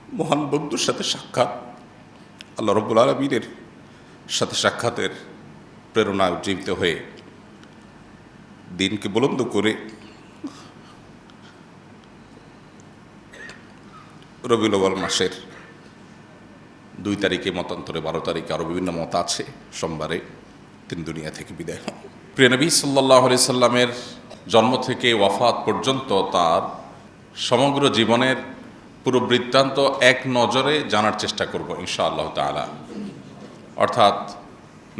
মহান বন্ধুর সাথে সাক্ষাৎ, আল্লাহ রব্বুল আলামিনের সাথে সাক্ষাতের প্রেরণায় উজ্জীবিত হয়ে দিনকে বুলন্দ করে রবিউল আউয়াল মাসের 2 তারিখে মতান্তরে 12 তারিখে আরও বিভিন্ন মত আছে, সোমবারে তিনি দুনিয়া থেকে বিদায় হন। প্রিয় নবী সাল্লাল্লাহু আলাইহি সাল্লামের জন্ম থেকে ওয়াফাত পর্যন্ত তার সমগ্র জীবনের পুরো বৃত্তান্ত এক নজরে জানার চেষ্টা করব ইনশাআল্লাহ তাআলা। অর্থাৎ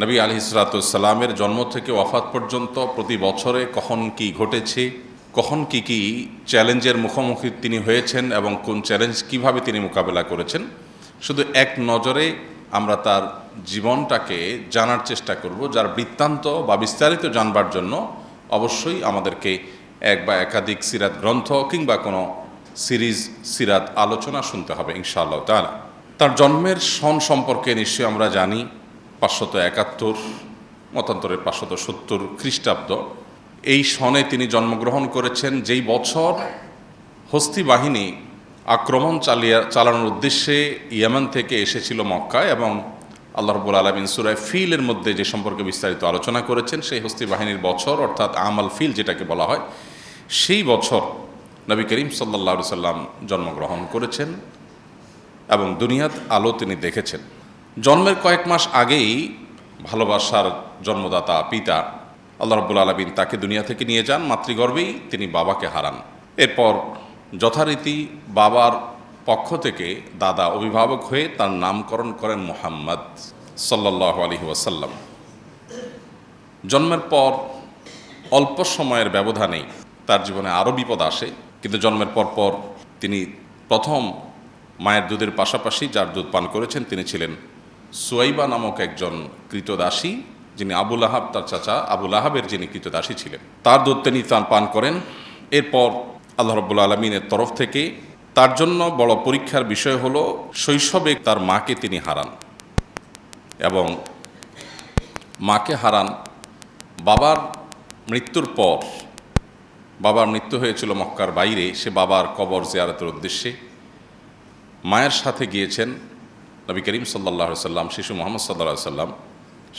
নবী আলাইহিস সালামের জন্ম থেকে ওয়াফাত পর্যন্ত প্রতি বছরে কখন কি ঘটেছে, কখন কি কি চ্যালেঞ্জের মুখোমুখি তিনি হয়েছেন এবং কোন চ্যালেঞ্জ কিভাবে তিনি মোকাবেলা করেছেন, শুধু এক নজরে আমরা তার জীবনটাকে জানার চেষ্টা করব, যার বৃত্তান্ত বা বিস্তারিত জানবার জন্য অবশ্যই আমাদেরকে এক বা একাধিক সিরাত গ্রন্থ কিংবা কোনো সিরিজ সিরাত আলোচনা শুনতে হবে ইনশাআল্লাহ তাআলা। তার জন্মের সন সম্পর্কে নিশ্চয়ই আমরা জানি 571, মতান্তরে 570 খ্রিস্টাব্দ। এই সনে তিনি জন্মগ্রহণ করেছেন, যেই বছর হস্তি বাহিনী আক্রমণ চালানোর উদ্দেশ্যে ইয়েমেন থেকে এসেছিল মক্কায়, এবং আল্লাহ রাব্বুল আলামিন সূরা ফিলের মধ্যে যে সম্পর্কে বিস্তারিত আলোচনা করেছেন, সেই হস্তি বাহিনীর বছর অর্থাৎ আমাল ফিল যেটাকে বলা হয়, সেই বছর নবী করিম সাল্লাল্লাহু আলাইহি সাল্লাম জন্মগ্রহণ করেছেন এবং দুনিয়াত আলো তিনি দেখেছেন। জন্মের কয়েক মাস আগেই ভালোবাসার জন্মদাতা পিতা আল্লাহ রাব্বুল আলামিন তাকে দুনিয়া থেকে নিয়ে যান, মাতৃগর্ভেই তিনি বাবাকে হারান। এরপর যথারীতি বাবার পক্ষ থেকে দাদা অভিভাবক হয়ে তার নামকরণ করেন মুহাম্মদ সাল্লাল্লাহু আলাইহি ওয়াসাল্লাম। জন্মের পর অল্প সময়ের ব্যবধানেই তার জীবনে আরও বিপদ আসে, কিন্তু জন্মের পর তিনি প্রথম মায়ের দুধের পাশাপাশি যার দুধ পান করেছেন তিনি ছিলেন সুয়াইবা নামক একজন কৃতদাসী, যিনি আবু লাহাব, তার চাচা আবু লাহাবের যিনি কৃতদাসী ছিলেন, তার দুধ তিনি পান করেন। এরপর আল্লাহ রাব্বুল আলামিনের তরফ থেকে তার জন্য বড় পরীক্ষার বিষয় হলো শৈশবে তার মাকে তিনি হারান, এবং মাকে হারান বাবার মৃত্যুর পর। বাবার মৃত্যু হয়েছিল মক্কার বাইরে, সে বাবার কবর জিয়ারতের উদ্দেশ্যে মায়ের সাথে গিয়েছেন নবী করিম সাল্লাল্লাহু আলাইহি সাল্লাম, শিশু মুহাম্মদ সাল্লাল্লাহু আলাইহি সাল্লাম।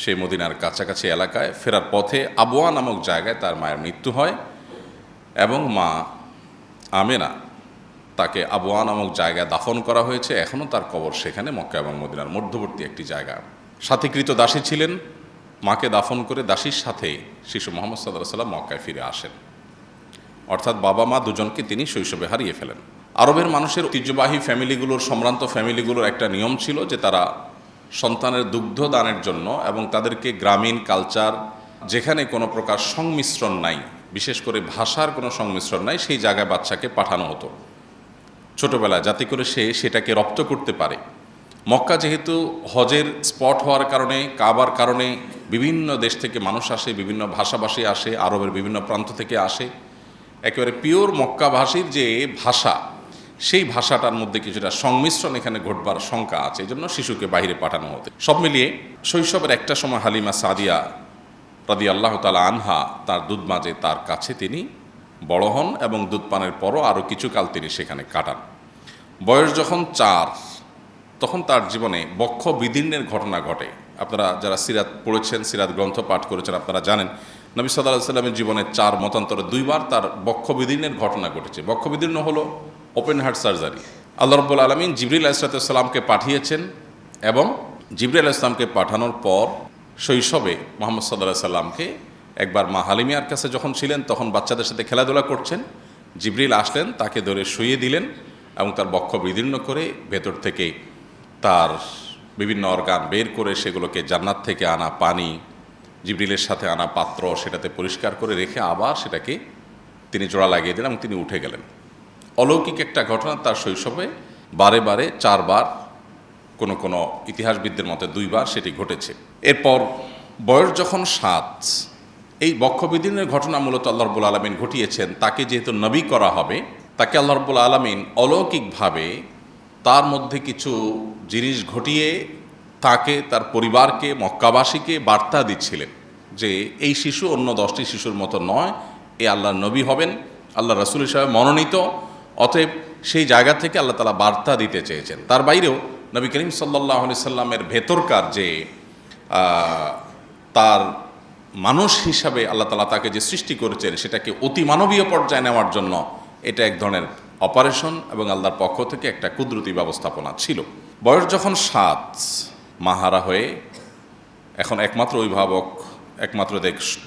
সেই মদিনার কাছাকাছি এলাকায় ফেরার পথে আবওয়া নামক জায়গায় তার মায়ের মৃত্যু হয়, এবং মা আমেনা তাকে আবওয়া নামক জায়গায় দাফন করা হয়েছে। এখনও তার কবর সেখানে, মক্কা এবং মদিনার মধ্যবর্তী একটি জায়গা। সাথে কৃত দাসী ছিলেন, মাকে দাফন করে দাসীর সাথে শিশু মুহাম্মদ সাল্লাল্লাহু আলাইহি সাল্লাম মক্কায় ফিরে আসেন। অর্থাৎ বাবা মা দুজনকে তিনি শৈশবে হারিয়ে ফেলেন। আরবের মানুষের ঐতিহ্যবাহী ফ্যামিলিগুলোর, সম্ভ্রান্ত ফ্যামিলিগুলোর একটা নিয়ম ছিল যে তারা সন্তানের দুগ্ধ দানের জন্য এবং তাদেরকে গ্রামীণ কালচার, যেখানে কোনো প্রকার সংমিশ্রণ নাই, বিশেষ করে ভাষার কোনো সংমিশ্রণ নাই, সেই জায়গায় বাচ্চাকে পাঠানো হতো ছোটোবেলায়, যাতে করে সে সেটাকে রপ্ত করতে পারে। মক্কা যেহেতু হজের স্পট হওয়ার কারণে, কাবার কারণে বিভিন্ন দেশ থেকে মানুষ আসে, বিভিন্ন ভাষাভাষী আসে, আরবের বিভিন্ন প্রান্ত থেকে আসে, একেবারে পিওর মক্কাভাষীর যে ভাষা, সেই ভাষাটার মধ্যে কিছুটা সংমিশ্রণ এখানে ঘটবার শঙ্কা আছে, এই জন্য শিশুকে বাইরে পাঠানো হতো। সব মিলিয়ে শৈশবের একটা সময় হালিমা সাদিয়া রাদিয়াল্লাহু তাআলা আনহা তার দুধ মাঝে তার কাছে তিনি বড় হন, এবং দুধ পানের পরও আরও কিছুকাল তিনি সেখানে কাটান। বয়স যখন 4, তখন তার জীবনে বক্ষ বিদীর্ণের ঘটনা ঘটে। আপনারা যারা সিরাত পড়েছেন, সিরাত গ্রন্থ পাঠ করেছেন, আপনারা জানেন নবী সাল্লাল্লাহু আলাইহি সাল্লামের জীবনে 4 মতান্তরে 2 বার তার বক্ষ বিদীর্ণের ঘটনা ঘটেছে। বক্ষ বিদীর্ণ হলো ওপেন হার্ট সার্জারি। আল্লাহ রাব্বুল আলামিন জিবরিল আলাইহিস সালামকে পাঠিয়েছেন, এবং জিবরিল আলাইহিস সালামকে পাঠানোর পর শৈশবে মুহাম্মদ সাল্লাল্লাহু আলাইহি সাল্লামকে একবার মা হালিমার কাছে যখন ছিলেন, তখন বাচ্চাদের সাথে খেলাধুলা করছেন, জিবরিল আসলেন, তাকে ধরে শুইয়ে দিলেন এবং তার বক্ষ বিদীর্ণ করে ভেতর থেকে তার বিভিন্ন অর্গান বের করে সেগুলোকে জান্নাত থেকে আনা পানি, জিবরিলের সাথে আনা পাত্র, সেটাতে পরিষ্কার করে রেখে আবার সেটাকে তিনি জোড়া লাগিয়ে দিলেন এবং তিনি উঠে গেলেন। অলৌকিক একটা ঘটনা, তার শৈশবে বারে বারে 4 বার, কোনো কোনো ইতিহাসবিদদের মতে 2 বার সেটি ঘটেছে। এরপর বয়স যখন 7, এই বক্ষবিদীর্ণের ঘটনা মূলত আল্লাহ রাব্বুল আলামিন ঘটিয়েছেন। তাকে যেহেতু নবী করা হবে, তাকে আল্লাহ রাব্বুল আলামিন অলৌকিকভাবে তার মধ্যে কিছু জিনিস ঘটিয়ে তাকে, তার পরিবারকে, মক্কাবাসীকে বার্তা দিচ্ছিলেন যে এই শিশু অন্য 10টি শিশুর মতো নয়, এ আল্লাহর নবী হবেন, আল্লাহ রাসূল হিসেবে মনোনীত, অতএব সেই জায়গা থেকে আল্লাহ তাআলা বার্তা দিতে চেয়েছেন। তার বাইরেও নবী করিম সাল্লাল্লাহু আলাইহি সাল্লামের ভেতরকার যে তার মানুষ হিসাবে আল্লাহ তাআলা তাকে যে সৃষ্টি করেছেন সেটাকে অতি মানবীয় পর্যায়ে নেওয়ার জন্য এটা এক ধরনের অপারেশন এবং আল্লাহর পক্ষ থেকে একটা কুদরতি ব্যবস্থাপনা ছিল। বয়স যখন 7, মাহারা হয়ে এখন একমাত্র অভিভাবক, একমাত্র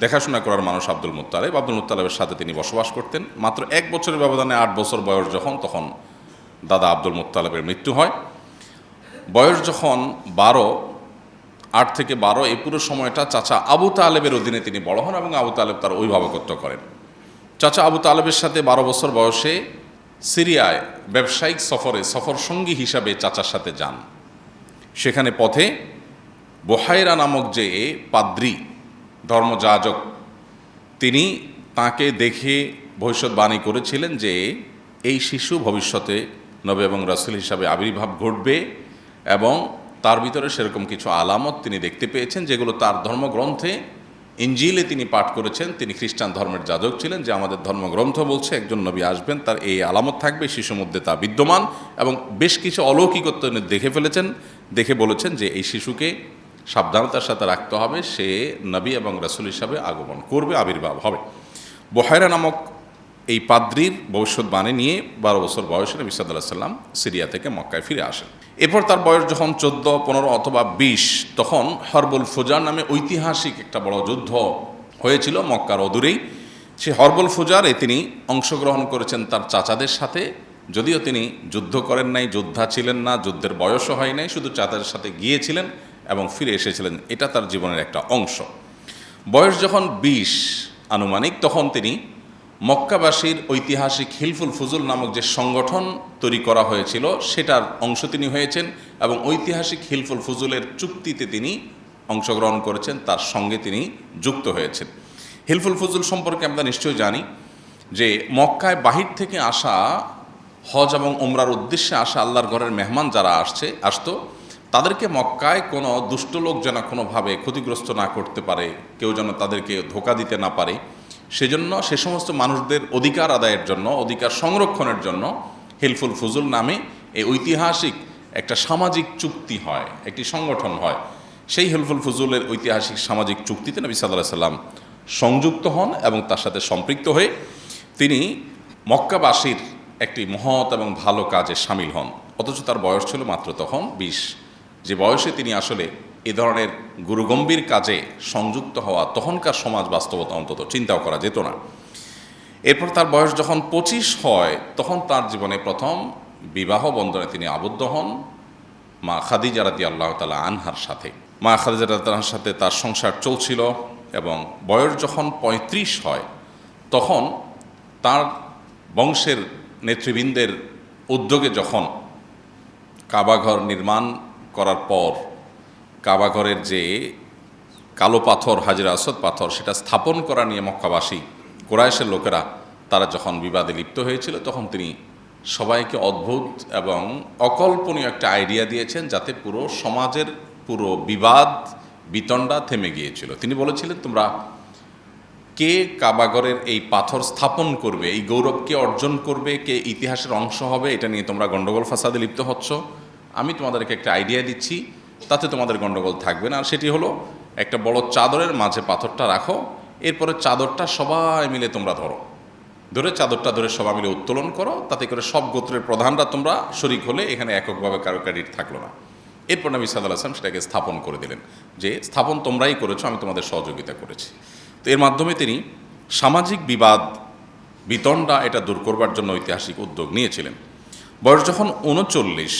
দেখাশোনা করার মানুষ আব্দুল মুত্তালিবের সাথে তিনি বসবাস করতেন। মাত্র 1 বছরের ব্যবধানে 8 বছর বয়স যখন, তখন দাদা আব্দুল মুত্তালিবের মৃত্যু হয়। বয়স যখন 12, 8 থেকে 12, এই পুরো সময়টা চাচা আবু তালেবের অধীনে তিনি বড় হন এবং আবু তালেব তার অভিভাবকত্ব করেন। চাচা আবু তালেবের সাথে 12 বছর বয়সে সিরিয়ায় ব্যবসায়িক সফর সঙ্গী হিসাবে চাচার সাথে যান। সেখানে পথে বুহাইরা নামক যে পাদ্রী ধর্মযাজক, তিনি তাকে দেখে ভবিষ্যৎবাণী করেছিলেন যে এই শিশু ভবিষ্যতে নবী এবং রাসূল হিসাবে আবির্ভাব ঘটবে এবং তার ভিতরে সেরকম কিছু আলামত তিনি দেখতে পেয়েছেন যেগুলো তার ধর্মগ্রন্থে ইনজিলে তিনি পাঠ করেছেন। তিনি খ্রিস্টান ধর্মের যাজক ছিলেন, যে আমাদের ধর্মগ্রন্থ বলছে একজন নবী আসবেন, তার এই আলামত থাকবে, শিশুর মধ্যে তা বিদ্যমান, এবং বেশ কিছু অলৌকিকত্ব দেখে ফেলেছেন। দেখে বলেছেন যে এই শিশুকে সাবধানতার সাথে রাখতে হবে, সে নবী এবং রাসূল হিসাবে আগমন করবে, আবির্ভাব হবে। বুহাইরা নামক এই পাদ্রীর ভবিষ্যৎবাণী নিয়ে 12 বছর বয়সে নবী সাল্লাল্লাহু আলাইহি ওয়াসাল্লাম সিরিয়া থেকে মক্কায় ফিরে আসেন। এরপর তার বয়স যখন 14, 15 অথবা 20, তখন হরবুল ফুজার নামে ঐতিহাসিক একটা বড় যুদ্ধ হয়েছিল মক্কার অদূরেই। সেই হরবুল ফুজারে তিনি অংশগ্রহণ করেছেন তার চাচাদের সাথে, যদিও তিনি যুদ্ধ করেন নাই, যোদ্ধা ছিলেন না, যুদ্ধের বয়সও হয় নাই, শুধু চাচাদের সাথে গিয়েছিলেন এবং ফিরে এসেছিলেন। এটা তার জীবনের একটা অংশ। বয়স যখন 20 আনুমানিক, তখন তিনি মক্কাবাসীর ঐতিহাসিক হিলফুল ফুজুল নামক যে সংগঠন তৈরি করা হয়েছিল সেটার অংশ তিনি হয়েছেন এবং ঐতিহাসিক হিলফুল ফুজুলের চুক্তিতে তিনি অংশগ্রহণ করেছেন, তার সঙ্গে তিনি যুক্ত হয়েছেন। হিলফুল ফুজুল সম্পর্কে আমরা নিশ্চয়ই জানি যে মক্কায় বাহির থেকে আসা, হজ এবং উমরার উদ্দেশ্যে আসা আল্লাহর ঘরের মেহমান যারা আসতো, তাদেরকে মক্কায় কোনো দুষ্ট লোক যেন কোনোভাবে ক্ষতিগ্রস্ত না করতে পারে, কেউ যেন তাদেরকে ধোঁকা দিতে না পারে, সেজন্য সে সমস্ত মানুষদের অধিকার আদায়ের জন্য, অধিকার সংরক্ষণের জন্য হিলফুল ফুজুল নামে এই ঐতিহাসিক একটা সামাজিক চুক্তি হয়, একটি সংগঠন হয়। সেই হিলফুল ফুজুলের ঐতিহাসিক সামাজিক চুক্তিতে নবী সাল্লাল্লাহু আলাইহি সাল্লাম সংযুক্ত হন এবং তার সাথে সম্পৃক্ত হয়ে তিনি মক্কাবাসীর একটি মহৎ এবং ভালো কাজে সামিল হন। অথচ তার বয়স ছিল মাত্র তখন 20, যে বয়সে তিনি আসলে এ ধরনের গুরুগম্ভীর কাজে সংযুক্ত হওয়া তখনকার সমাজ বাস্তবতা অন্তত চিন্তাও করা যেত না। এরপর তার বয়স যখন 25 হয়, তখন তার জীবনে প্রথম বিবাহ বন্ধনে তিনি আবদ্ধ হন মা খাদিজা রাদিয়াল্লাহু তাআলা আনহার সাথে। মা খাদিজা রাদিয়াল্লাহু আনহার সাথে তার সংসার চলছিল এবং বয়স যখন 35 হয়, তখন তার বংশের নেতৃবৃন্দের উদ্যোগে যখন কাবাঘর নির্মাণ করার পর কাবাঘরের যে কালো পাথর, হাজরে আসওয়াদ পাথর, সেটা স্থাপন করা নিয়ে মক্কাবাসী কুরাইশের লোকেরা তারা যখন বিবাদে লিপ্ত হয়েছিল, তখন তিনি সবাইকে অদ্ভুত এবং অকল্পনীয় একটা আইডিয়া দিয়েছেন, যাতে পুরো সমাজের পুরো বিবাদ বিতণ্ডা থেমে গিয়েছিল। তিনি বলেছিলেন, তোমরা কে কাবাঘরের এই পাথর স্থাপন করবে, এই গৌরব কে অর্জন করবে, কে ইতিহাসের অংশ হবে, এটা নিয়ে তোমরা গণ্ডগোল ফাসাদে লিপ্ত হচ্ছ। আমি তোমাদেরকে একটা আইডিয়া দিচ্ছি, তাতে তোমাদের গণ্ডগোল থাকবে না। আর সেটি হলো, একটা বড় চাদরের মাঝে পাথরটা রাখো, এরপরে চাদরটা সবাই মিলে তোমরা ধরে চাদরটা ধরে সবাই মিলে উত্তোলন করো, তাতে করে সব গোত্রের প্রধানরা তোমরা শরিক হলে এখানে এককভাবে কারো ক্রেডিট থাকলো না। এরপর নবী সাল্লাল্লাহু আলাইহি ওয়াসাল্লাম সেটাকে স্থাপন করে দিলেন, যে স্থাপন তোমরাই করেছো, আমি তোমাদের সহযোগিতা করেছি। তো এর মাধ্যমে তিনি সামাজিক বিবাদ বিতণ্ডা এটা দূর করবার জন্য ঐতিহাসিক উদ্যোগ নিয়েছিলেন। বয়স যখন 39,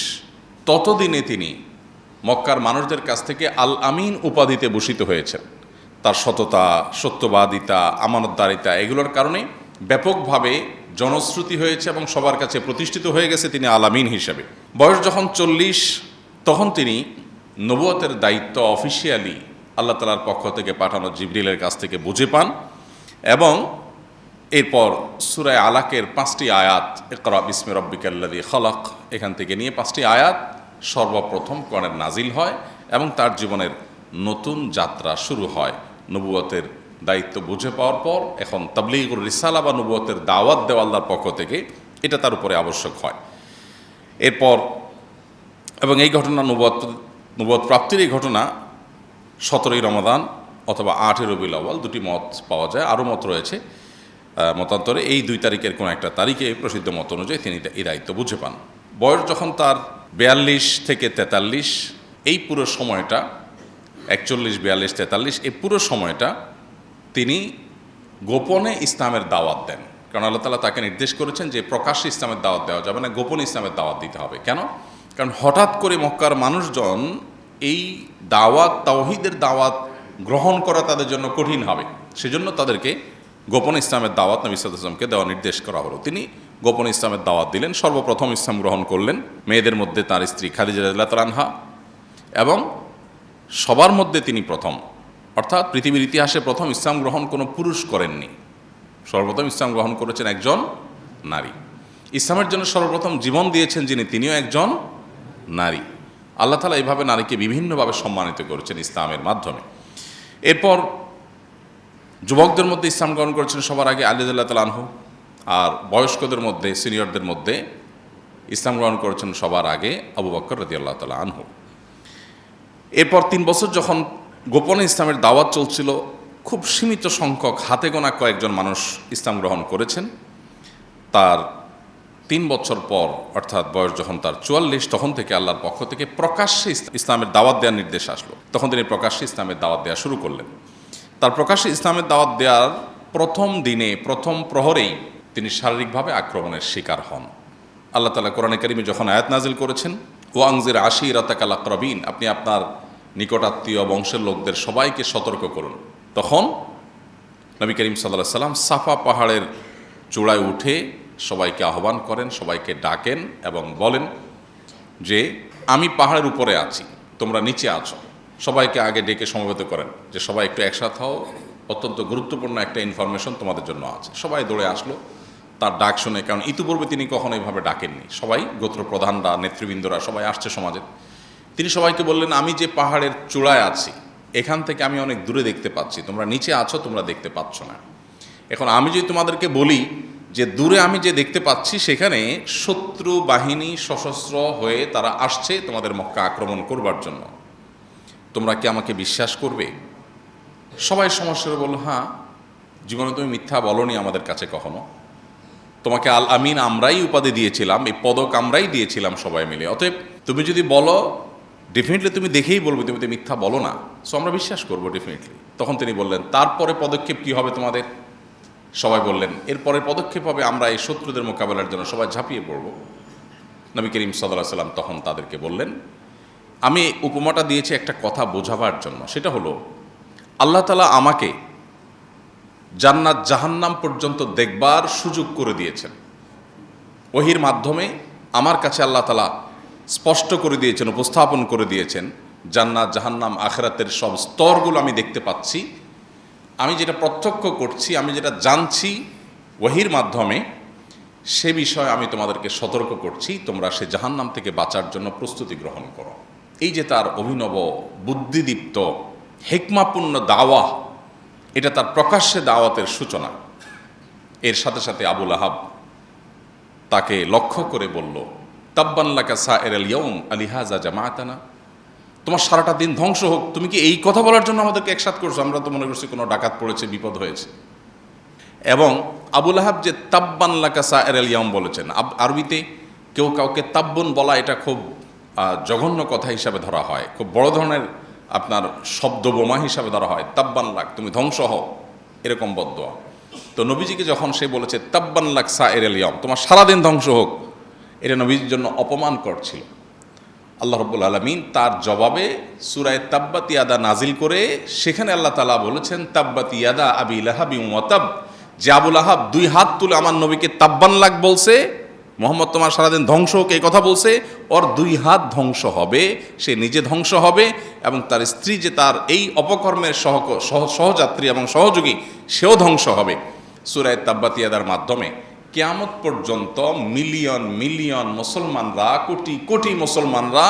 ততদিনে তিনি মক্কার মানুষদের কাছ থেকে আল আমিন উপাধিতে ভূষিত হয়েছেন। তার সততা, সত্যবাদিতা, আমানতদারিতা, এগুলোর কারণে ব্যাপকভাবে জনশ্রুতি হয়েছে এবং সবার কাছে প্রতিষ্ঠিত হয়ে গেছে তিনি আল আমিন হিসেবে। বয়স যখন 40, তখন তিনি নবুয়তের দায়িত্ব অফিসিয়ালি আল্লাহ তাআলার পক্ষ থেকে পাঠানো জিবরিলের কাছ থেকে বুঝে পান এবং এরপর সূরা আলাকের 5টি আয়াত, ইকরা বিসমি রাব্বিকাল্লাযী খালাক, এখান থেকে নিয়ে 5টি আয়াত সর্বপ্রথম কোরআনের নাজিল হয় এবং তার জীবনের নতুন যাত্রা শুরু হয়। নবুয়তের দায়িত্ব বুঝে পাওয়ার পর এখন তাবলীগুর রিসালা বা নবুয়তের দাওয়াত দেওয়া আল্লাহর পক্ষ থেকে এটা তার উপরে আবশ্যক হয়। এরপর এবং এই ঘটনা নবুয়ত প্রাপ্তির এই ঘটনা 17ই রমাদান অথবা 8ই রবিউল আউয়াল, দুটি মত পাওয়া যায়, আরও মত রয়েছে মতান্তরে। এই 2 তারিখের কোনো একটা তারিখে প্রসিদ্ধ মত অনুযায়ী তিনি এই দায়িত্ব বুঝে পান। বয়স যখন তার 42 থেকে 43, এই পুরো সময়টা 41, 42, 43, এই পুরো সময়টা তিনি গোপনে ইসলামের দাওয়াত দেন। কারণ আল্লাহ তাআলা তাকে নির্দেশ করেছেন যে প্রকাশ্যে ইসলামের দাওয়াত দেওয়া যাবে না, গোপনে ইসলামের দাওয়াত দিতে হবে। কেন? কারণ হঠাৎ করে মক্কার মানুষজন এই দাওয়াত, তাওহীদের দাওয়াত গ্রহণ করা তাদের জন্য কঠিন হবে। সেজন্য তাদেরকে গোপনে ইসলামের দাওয়াত নবী সাল্লাল্লাহু আলাইহি ওয়াসাল্লামকে দেওয়ার নির্দেশ করা হলো। তিনি গোপনে ইসলামের দাওয়াত দিলেন। সর্বপ্রথম ইসলাম গ্রহণ করলেন মেয়েদের মধ্যে তার স্ত্রী খাদিজা রাদিয়াল্লাহু তাআলা আনহা, এবং সবার মধ্যে তিনি প্রথম, অর্থাৎ পৃথিবীর ইতিহাসে প্রথম ইসলাম গ্রহণ কোনো পুরুষ করেননি। সর্বপ্রথম ইসলাম গ্রহণ করেছেন একজন নারী। ইসলামের জন্য সর্বপ্রথম জীবন দিয়েছেন যিনি, তিনিও একজন নারী। আল্লাহ তাআলা এইভাবে নারীকে বিভিন্নভাবে সম্মানিত করেছেন ইসলামের মাধ্যমে। এরপর যুবকদের মধ্যে ইসলাম গ্রহণ করেছেন সবার আগে আলী রাদিয়াল্লাহু তাআলা আনহু, আর বয়স্কদের মধ্যে, সিনিয়রদের মধ্যে ইসলাম গ্রহণ করেছেন সবার আগে আবু বকর রাদিয়াল্লাহু তাআলা আনহু। এরপর 3 বছর যখন গোপনে ইসলামের দাওয়াত চলছিল, খুব সীমিত সংখ্যক, হাতে গোনা কয়েকজন মানুষ ইসলাম গ্রহণ করেছেন। তার 3 বছর পর, অর্থাৎ বয়স যখন তার 44, তখন থেকে আল্লাহর পক্ষ থেকে প্রকাশ্যে ইসলামের দাওয়াত দেওয়ার নির্দেশ আসলো। তখন তিনি প্রকাশ্যে ইসলামের দাওয়াত দেওয়া শুরু করলেন। তার প্রকাশ্যে ইসলামের দাওয়াত দেওয়ার প্রথম দিনে, প্রথম প্রহরেই তিনি শারীরিকভাবে আক্রমণের শিকার হন। আল্লাহ তাআলা কোরআনে কারিমে যখন আয়াত নাজিল করেছেন, ওয়া আনজির আশীরাতাকাল আকরাবিন, আপনি আপনার নিকটাত্মীয় বংশের লোকদের সবাইকে সতর্ক করুন, তখন নবী করিম সাল্লাল্লাহু আলাইহি ওয়াসাল্লাম সাফা পাহাড়ের চূড়ায় উঠে সবাইকে আহ্বান করেন, সবাইকে ডাকেন এবং বলেন যে আমি পাহাড়ের উপরে আছি, তোমরা নিচে আছো। সবাইকে আগে ডেকে সমবেত করেন যে সবাই একটু একসাথে হও, অত্যন্ত গুরুত্বপূর্ণ একটা ইনফরমেশন তোমাদের জন্য আছে। সবাই দৌড়ে আসলো তার ডাক শুনে, কারণ ইতিপূর্বে তিনি কখনো এইভাবে ডাকেননি। সবাই, গোত্রপ্রধানরা, নেতৃবৃন্দরা সবাই আসছে সমাজে। তিনি সবাইকে বললেন, আমি যে পাহাড়ের চূড়ায় আছি, এখান থেকে আমি অনেক দূরে দেখতে পাচ্ছি, তোমরা নিচে আছো, তোমরা দেখতে পাচ্ছ না। এখন আমি যদি তোমাদেরকে বলি যে দূরে আমি যে দেখতে পাচ্ছি সেখানে শত্রু বাহিনী সশস্ত্র হয়ে তারা আসছে তোমাদের মক্কা আক্রমণ করবার জন্য, তোমরা কি আমাকে বিশ্বাস করবে? সবাই সমস্যারে বলল, হ্যাঁ, জীবনে তুমি মিথ্যা বলনি আমাদের কাছে কখনো, তোমাকে আল আমিন আমরাই উপাধি দিয়েছিলাম, এই পদক আমরাই দিয়েছিলাম সবাই মিলে, অতএব তুমি যদি বলো ডেফিনেটলি তুমি দেখেই বলবে তুমি তো মিথ্যা বলো না, সো আমরা বিশ্বাস করবো ডেফিনেটলি। তখন তিনি বললেন, তারপরে পদক্ষেপ কি হবে তোমাদের? সবাই বললেন, এরপরের পদক্ষেপ হবে আমরা এই শত্রুদের মোকাবেলার জন্য সবাই ঝাঁপিয়ে পড়ব। নবী করিম সাল্লাল্লাহু আলাইহি ওয়াসাল্লাম তখন তাদেরকে বললেন, আমি উপমাটা দিয়েছি একটা কথা বোঝাবার জন্য, সেটা হলো আল্লাহ তাআলা আমাকে জান্নাত জাহান্নাম পর্যন্ত দেখবার সুযোগ করে দিয়েছেন। ওহির মাধ্যমে আমার কাছে আল্লাহ তাআলা স্পষ্ট করে দিয়েছেন, উপস্থাপন করে দিয়েছেন জান্নাত জাহান্নাম আখিরাতের সব স্তরগুলো আমি দেখতে পাচ্ছি। আমি যেটা প্রত্যক্ষ করছি, আমি যেটা জানছি ওহির মাধ্যমে, সে বিষয়ে আমি তোমাদেরকে সতর্ক করছি, তোমরা সে জাহান্নাম থেকে বাঁচার জন্য প্রস্তুতি গ্রহণ করো। এই যে তার অভিনব বুদ্ধিদীপ্ত হিকমাপূর্ণ দাওয়া, এটা তার প্রকাশ্যে দাওয়াতের সূচনা। এর সাথে সাথে আবু লাহাব তাকে লক্ষ্য করে বলল, তাব্বান লাকা সাইরাল ইয়াউম আলিহাযা জামাআতানা, তোমার সারাটা দিন ধ্বংস হোক, তুমি কি এই কথা বলার জন্য আমাদেরকে একসাথ করছো? আমরা তো মনে করছি কোনো ডাকাত পড়েছে, বিপদ হয়েছে। এবং আবু লাহাব যে তাব্বান লাকা সাইরাল ইয়াউম বলেছেন, আরবিতে কেউ কাউকে তাব্বুন বলা এটা খুব জঘন্য কথা হিসাবে ধরা হয়, খুব বড় ধরনের আপনার শব্দ বোমা হিসাবে ধরা হয়। তাব্বান লাক, তুমি ধ্বংস হও, এরকম বদদোয়া। তো নবীজিকে যখন সে বলেছে তাব্বান লাক সাইরাল ইয়াউম, তোমার সারাদিন ধ্বংস হোক, এটা নবীজির জন্য অপমানকর ছিল। আল্লাহ রাব্বুল আলামিন তার জবাবে সূরা তাব্বাত ইয়াদা নাজিল করে সেখানে আল্লাহ তাআলা বলেছেন, তাব্বাত ইয়াদা আবি লাহাবি ওয়া তাব, যে আবু লাহাব 2 হাত তুলে আমার নবীকে তাব্বান লাক বলছে, মোহাম্মদ তোমার সারাদিন ধ্বংস হোক এই কথা বলছে, ওর 2 হাত ধ্বংস হবে, সে নিজে ধ্বংস হবে এবং তার স্ত্রী যে তার এই অপকর্মের সহযাত্রী এবং সহযোগী, সেও ধ্বংস হবে। সূরা তাব্বাত ইয়াদার মাধ্যমে কিয়ামত পর্যন্ত মিলিয়ন মিলিয়ন মুসলমানরা, কোটি কোটি মুসলমানরা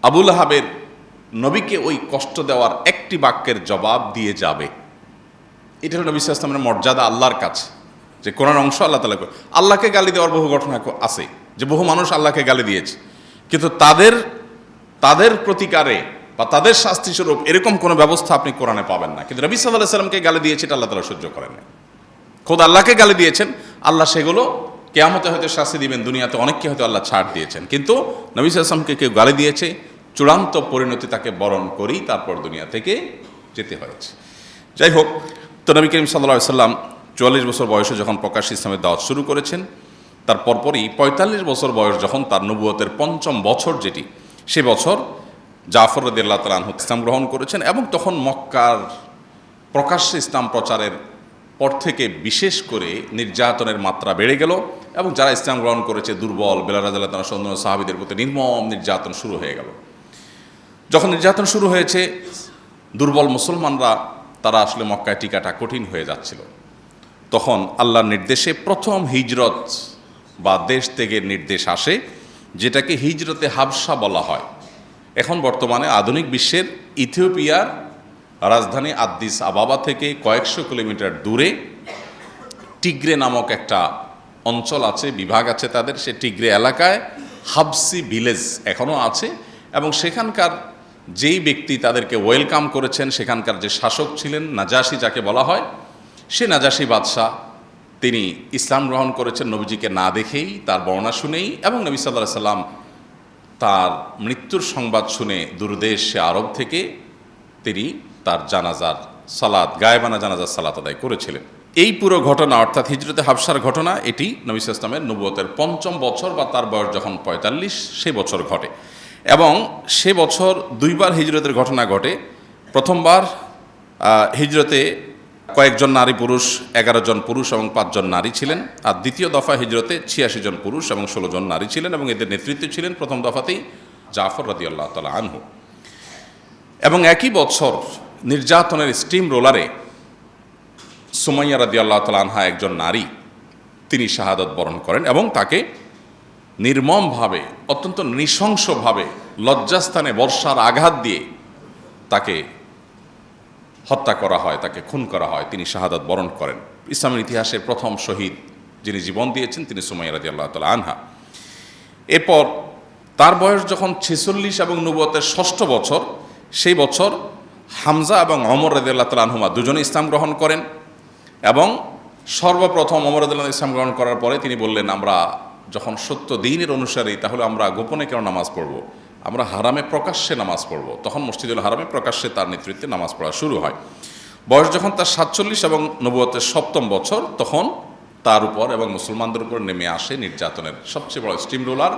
আবু লাহাবের নবীকে ওই কষ্ট দেওয়ার একটি বাক্যের জবাব দিয়ে যাবে। এটা হলো নবী সাল্লাল্লাহু আলাইহি ওয়াসাল্লামের মর্যাদা আল্লাহর কাছে। যে কোরআন অংশ আল্লাহ তাআলা আল্লাহকে গালি দেওয়ার বহু ঘটনা আছে, যে বহু মানুষ আল্লাহকে গালি দিয়েছে, কিন্তু তাদের প্রতিকারে বা তাদের শাস্তিস্বরূপ এরকম কোনো ব্যবস্থা আপনি কোরআনে পাবেন না। কিন্তু নবী সাল্লাল্লাহু আলাইহি সাল্লামকে গালি দিয়েছে, এটা আল্লাহ তাআলা সহ্য করেন না। খোদ আল্লাহকে গালি দিয়েছেন, আল্লাহ সেগুলো কিয়ামতে হয়তো শাস্তি দিবেন, দুনিয়াতে অনেককে হয়তো আল্লাহ ছাড় দিয়েছেন। কিন্তু নবী সাল্লাল্লাহু আলাইহি সাল্লামকে কেউ গালি দিয়েছে, চূড়ান্ত পরিণতি তাকে বরণ করেই তারপর দুনিয়া থেকে যেতে হয়েছে। যাই হোক, তো নবী করিম সাল্লাল্লাহু আলাইহি সাল্লাম 44 বছর বয়সে যখন প্রকাশ্যে ইসলামের দাওয়াত শুরু করেছেন, তার পরপরই 45 বছর বয়স যখন তার নবুয়তের ৫ম বছর যেটি, সে বছর জাফর রাদিয়াল্লাহু তাআলা আনহু ইসলাম গ্রহণ করেছেন। এবং তখন মক্কার প্রকাশ্যে ইসলাম প্রচারের পর থেকে বিশেষ করে নির্যাতনের মাত্রা বেড়ে গেল, এবং যারা ইসলাম গ্রহণ করেছে দুর্বল বেলাল রাদিয়াল্লাহু তাআলা সহ সাহাবীদের প্রতি নির্মম নির্যাতন শুরু হয়ে গেল। যখন নির্যাতন শুরু হয়েছে, দুর্বল মুসলমানরা তারা আসলে মক্কায় টিকাটা কঠিন হয়ে যাচ্ছিল। তখন আল্লাহর নির্দেশে প্রথম হিজরত বা দেশ ত্যাগের নির্দেশ আসে, যেটাকে হিজরতে হাবশা বলা হয়। এখন বর্তমানে আধুনিক বিশ্বের ইথিওপিয়ার রাজধানী আদ্দিস আবাবা থেকে কয়েকশো কিলোমিটার দূরে টিগ্রে নামক একটা অঞ্চল আছে, বিভাগ আছে তাদের। সে টিগ্রে এলাকায় হাবসি ভিলেজ এখনও আছে, এবং সেখানকার যেই ব্যক্তি তাদেরকে ওয়েলকাম করেছেন, সেখানকার যে শাসক ছিলেন নাজাশি যাকে বলা হয়, সে নাজাশি বাদশাহ তিনি ইসলাম গ্রহণ করেছেন নবীজিকে না দেখেই, তার বর্ণনা শুনেই। এবং নবী সাল্লাল্লাহু আলাইহি সাল্লাম তার মৃত্যুর সংবাদ শুনে দূরদেশ আরব থেকে তিনি তার জানাজার সালাত, গায়েবানা জানাজার সালাত আদায় করেছিলেন। এই পুরো ঘটনা অর্থাৎ হিজরতে হাবশার ঘটনা, এটি নবী সাল্লাল্লাহু আলাইহি ওয়াসাল্লামের নবুয়তের ৫ম বছর বা তার বয়স যখন ৪৫ সে বছর ঘটে। এবং সে বছর দুইবার হিজরতের ঘটনা ঘটে। প্রথমবার হিজরতে কয়েকজন নারী পুরুষ, ১১ জন পুরুষ এবং ৫ জন নারী ছিলেন। আর দ্বিতীয় দফা হিজরতে ৮৬ জন পুরুষ এবং ১৬ জন নারী ছিলেন, এবং এদের নেতৃত্বে ছিলেন প্রথম দফাতেই জাফর রাদিয়াল্লাহু তাআলা আনহু। এবং একই বছর নির্যাতনের স্টিম রোলারে সুমাইয়া রাদিয়াল্লাহু তাআলা আনহা, একজন নারী, তিনি শাহাদাত বরণ করেন, এবং তাকে নির্মমভাবে, অত্যন্ত নৃশংসভাবে লজ্জাস্থানে বর্ষার আঘাত দিয়ে তাকে হত্যা করা হয়, তাকে খুন করা হয়, তিনি শাহাদাত বরণ করেন। ইসলামের ইতিহাসে প্রথম শহীদ যিনি জীবন দিয়েছেন তিনি সুমাইয়া রাদিয়াল্লাহু তাআলা আনহা। এরপর তার বয়স যখন ৪৬ এবং নবুয়তের ৬ষ্ঠ বছর, সেই বছর হামজা এবং ওমর রাদিয়াল্লাহু তাআলা আনহুমা দুজনে ইসলাম গ্রহণ করেন। এবং সর্বপ্রথম ওমর রাদিয়াল্লাহু তাআলা ইসলাম গ্রহণ করার পরে তিনি বললেন, আমরা যখন সত্য দ্বীনের অনুসারী, তাহলে আমরা গোপনে কেন নামাজ পড়ব, আমরা হারামে প্রকাশ্যে নামাজ পড়ব। তখন মসজিদুল হারামে প্রকাশ্যে তার নেতৃত্বে নামাজ পড়া শুরু হয়। বয়স যখন তার ৪৭ এবং নবুয়তের ৭ম বছর, তখন তার উপর এবং মুসলমানদের উপর নেমে আসে নির্যাতনের সবচেয়ে বড় স্টিম রোলার,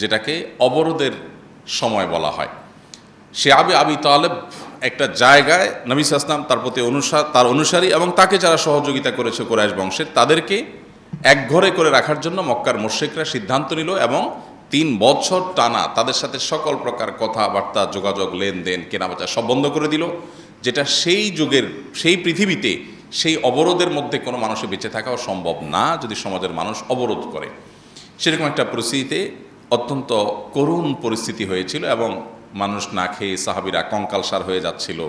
যেটাকে অবরোধের সময় বলা হয়। সে আবি তালেব একটা জায়গায় নবী সাল্লাল্লাহু আলাইহি ওয়াসাল্লাম তার প্রতি তার অনুসারী এবং তাকে যারা সহযোগিতা করেছে কুরাইশ বংশের, তাদেরকে একঘরে করে রাখার জন্য মক্কার মুশরিকরা সিদ্ধান্ত নিল, এবং ৩ বছর টানা তাদের সাথে সকল প্রকার কথাবার্তা, যোগাযোগ, লেনদেন, কেনাবেচা সব বন্ধ করে দিল। যেটা সেই যুগের, সেই পৃথিবীতে সেই অবরোধের মধ্যে কোনো মানুষের বেঁচে থাকাও সম্ভব না যদি সমাজের মানুষ অবরোধ করে। সেরকম একটা পরিস্থিতিতে অত্যন্ত করুণ পরিস্থিতি হয়েছিল, এবং মানুষ না খেয়ে সাহাবীরা কঙ্কালসার হয়ে যাচ্ছিল,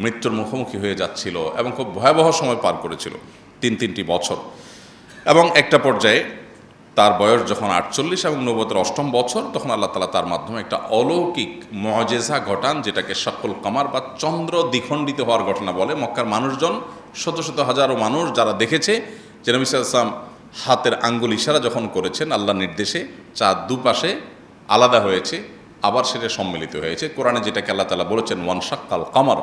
মৃত্যুর মুখোমুখি হয়ে যাচ্ছিল, এবং খুব ভয়াবহ সময় পার করেছিল ৩টি বছর। এবং একটা পর্যায়ে তার বয়স যখন ৪৮ এবং নবুয়তের ৮ম বছর, তখন আল্লাহ তাআলা তার মাধ্যমে একটা অলৌকিক মুআজিজা ঘটান, যেটাকে শাক্কুল কামার বা চন্দ্র দ্বিখণ্ডিত হওয়ার ঘটনা বলে। মক্কার মানুষজন, শত শত হাজারো মানুষ যারা দেখেছে যে নবী সাল্লাল্লাহু আলাইহি ওয়াসাল্লাম হাতের আঙ্গুল ইশারা যখন করেছেন আল্লাহর নির্দেশে, চাঁদ দুপাশে আলাদা হয়েছে, আবার সেটা সম্মিলিত হয়েছে। কোরআনে যেটাকে আল্লাহ তাআলা বলেছেন ওয়ানশাক্কাল কামার,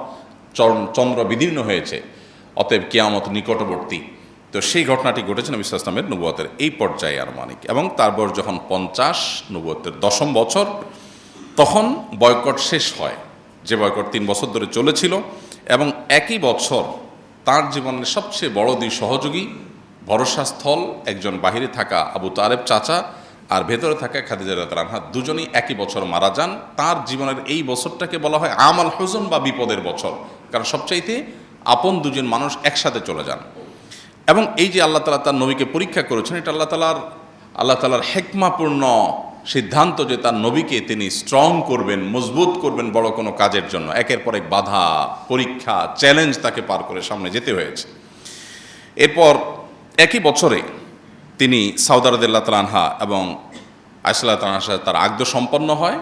চন্দ্র বিদীর্ণ হয়েছে, অতএব কিয়ামত নিকটবর্তী। তো সেই ঘটনাটি ঘটেছে নবী সাল্লাল্লাহু আলাইহি ওয়াসাল্লামের নবুয়তের এই পর্যায়ে আনুমানিক। এবং তার বয়স যখন ৫০, নবুয়তের ১০ম বছর, তখন বয়কট শেষ হয়, যে বয়কট ৩ বছর ধরে চলেছিল। এবং একই বছর তার জীবনের সবচেয়ে বড় দুই সহযোগী, ভরসাস্থল, একজন বাহিরে থাকা আবু তালেব চাচা আর ভেতরে থাকা খাদিজা রাদিয়াল্লাহু আনহা, দুজনেই একই বছর মারা যান। তার জীবনের এই বছরটাকে বলা হয় আমাল হুজন বা বিপদের বছর, কারণ সবচাইতে আপন দুজন মানুষ একসাথে চলে যান। এবং এই যে আল্লাহ তাআলা তার নবীকে পরীক্ষা করেছেন, এটা আল্লাহ তাআলার হেকমাপূর্ণ সিদ্ধান্ত যে তার নবীকে তিনি স্ট্রং করবেন, মজবুত করবেন বড় কোনো কাজের জন্য। একের পর এক বাধা, পরীক্ষা, চ্যালেঞ্জ তাকে পার করে সামনে যেতে হয়েছে। এরপর একই বছরে তিনি সাউদা রাদিয়াল্লাহু তাআলা আনহা এবং আয়েশা রাদিয়াল্লাহু তাআলার সাথে তার আকদ সম্পন্ন হয়।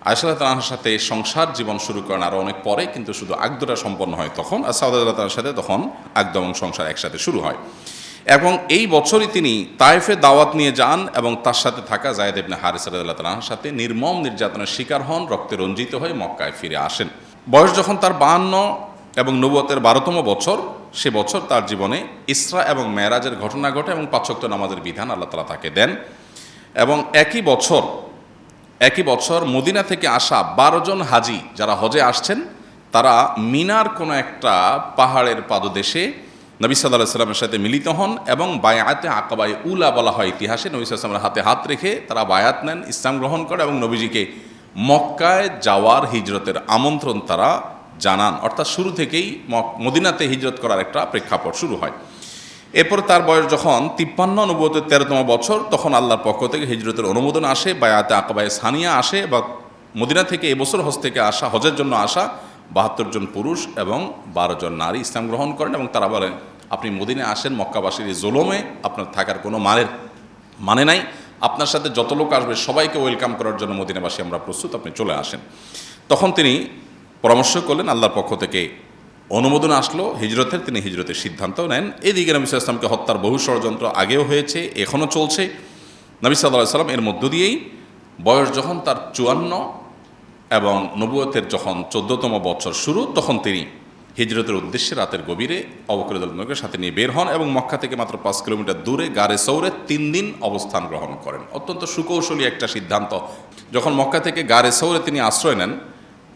আয়েশা রাদিয়াল্লাহু তাআলার সাথে সংসার জীবন শুরু করেন আরও অনেক পরে, কিন্তু শুধু আকদটা সম্পন্ন হয় তখন, আর সাউদা রাদিয়াল্লাহু তাআলার সাথে তখন আকদ এবং সংসার একসাথে শুরু হয়। এবং এই বছরই তিনি তায়েফে দাওয়াত নিয়ে যান এবং তার সাথে থাকা যায়েদ ইবনে হারিসা রাদিয়াল্লাহু তাআলার সাথে নির্মম নির্যাতনের শিকার হন, রক্তে রঞ্জিত হয়ে মক্কায় ফিরে আসেন। বয়স যখন তার 52 এবং নবুয়তের 12তম বছর, সে বছর তার জীবনে ইসরা এবং মেরাজের ঘটনা ঘটে এবং 5 ওয়াক্ত নামাজের বিধান আল্লাহ তাআলা তাকে দেন। এবং একই বছর মদিনা থেকে আসা 12 জন হাজি যারা হজে আসছেন, তারা মিনার কোনো একটা পাহাড়ের পাদদেশে নবী সাল্লাল্লাহু আলাইহি ওয়াসাল্লামের সাথে মিলিত হন এবং বায়াতে আকাবায়ে উলা বলা হয় ইতিহাসে। নবী সাল্লাল্লাহু আলাইহি ওয়াসাল্লামের হাতে হাত রেখে তারা বায়াত নেন, ইসলাম গ্রহণ করে এবং নবীজিকে মক্কায় যাওয়ার হিজরতের আমন্ত্রণ তারা জানান। অর্থাৎ শুরু থেকেই মদিনাতে হিজরত করার একটা প্রেক্ষাপট শুরু হয়। এরপর তার বয়স যখন 53, নবুয়তের 13তম বছর, তখন আল্লাহর পক্ষ থেকে হিজরতের অনুমোদন আসে, বায়াতে আকাবায়ে সানিয়া আসে, বা মদিনা থেকে এবছর হজ থেকে আসা, হজের জন্য আসা 72 জন পুরুষ এবং 12 জন নারী ইসলাম গ্রহণ করেন। এবং তারা বলেন, আপনি মদিনায় আসেন, মক্কাবাসীর এই জুলুমে আপনার থাকার কোনো মানে নাই, আপনার সাথে যত লোক আসবে সবাইকে ওয়েলকাম করার জন্য মদিনাবাসী আমরা প্রস্তুত, আপনি চলে আসেন। তখন তিনি পরামর্শ করলেন, আল্লাহর পক্ষ থেকে অনুমোদন আসলো হিজরতের, তিনি হিজরতের সিদ্ধান্তও নেন। এদিকে নবী সাল্লাল্লাহু আলাইহি ওয়াসাল্লামকে হত্যার বহু ষড়যন্ত্র আগেও হয়েছে, এখনও চলছে। নবী সাল্লাল্লাহু আলাইহি ওয়াসাল্লাম এর মধ্য দিয়েই বয়স যখন তার 54 এবং নবুয়তের যখন 14তম বছর শুরু, তখন তিনি হিজরতের উদ্দেশ্যে রাতের গভীরে আবু বকর রাদিয়াল্লাহু আনহুকে সাথে নিয়ে বের হন এবং মক্কা থেকে মাত্র 5 কিলোমিটার দূরে গারে সৌরে 3 দিন অবস্থান গ্রহণ করেন। অত্যন্ত সুকৌশলী একটা সিদ্ধান্ত। যখন মক্কা থেকে গারে সৌরে তিনি আশ্রয় নেন,